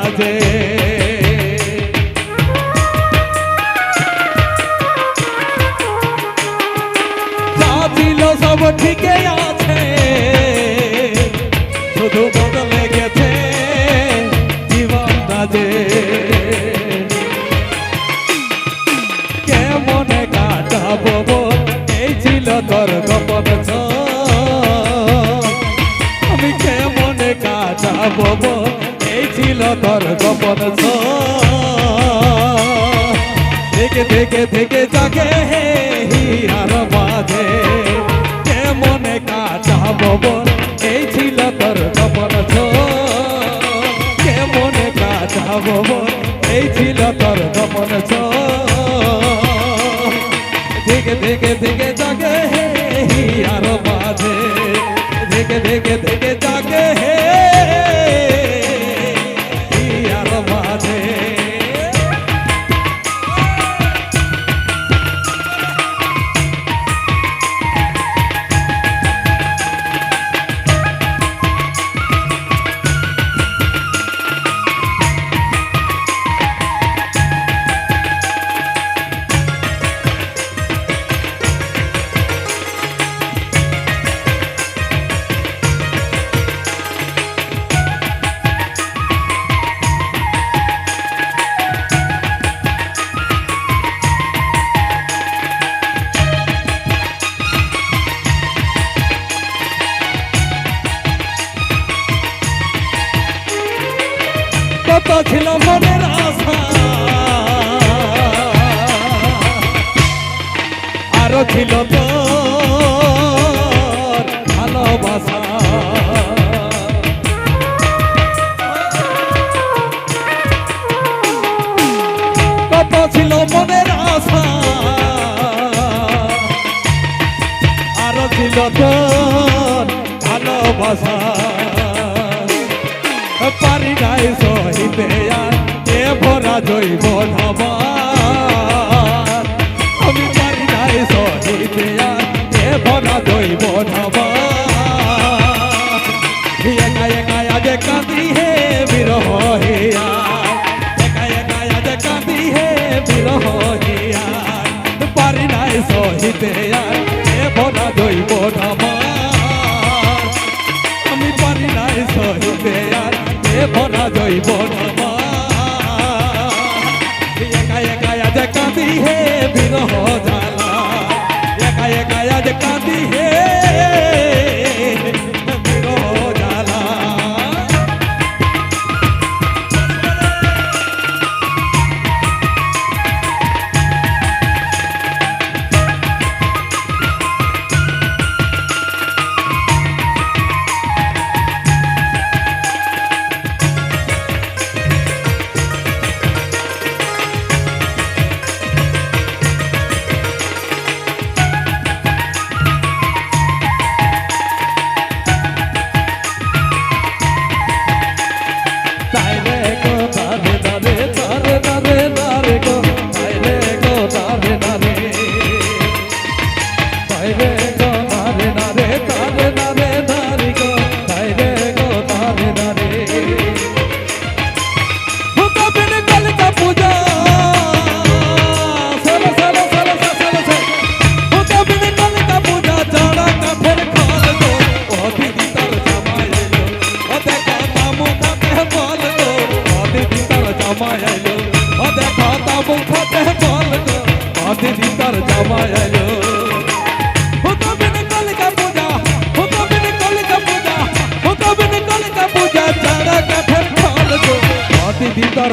মাঝে। যা ছিল সব ঠিকই আছে, শুধু বদলে গেছে জীবনটা যে। কেমনে কাটাবো বল, এই ছিল তোর গোপন ছল। আমি কেমনে কাটাবো বল, এই ছিল তোর গোপন ছল। থেকে থেকে থেকে জাগে হিয়ার মাঝে, কেমনে কাটাবো বল, এই ছিল তোর গোপন ছল। কেমনে কাটাবো বল, এই ছিল তোর গোপন ছল। থেকে থেকে থেকে জাগে হিয়ার মাঝে, থেকে থেকে থেকে জাগে হিয়ার মাঝে। কত ছিল মনের আশা, আরো ছিল তোর ভালোবাসা। কত ছিল মনের আশা, আরো ছিল তোর ভালোবাসা। পারি নাই সহিতে আর এ ভরা জৈব ঢাবার। আমি পারি নাই সহিতে আর এ ভরা জৈব ঢাবার। একা একা আজ কাঁদি হে বিরহ হিয়া, একা একা আজ কাঁদি হে বিরহ হিয়া। পারি নাই সহিতে আর এ ভরা জৈব ঢাবার। আমি পারি নাই সহিতে আর ভরা জৈব একা একা আজ কাঁদি হে বিরহ জ্বালা। একা একা আজ কাঁদি হে বিরহ জ্বালা। ভিতর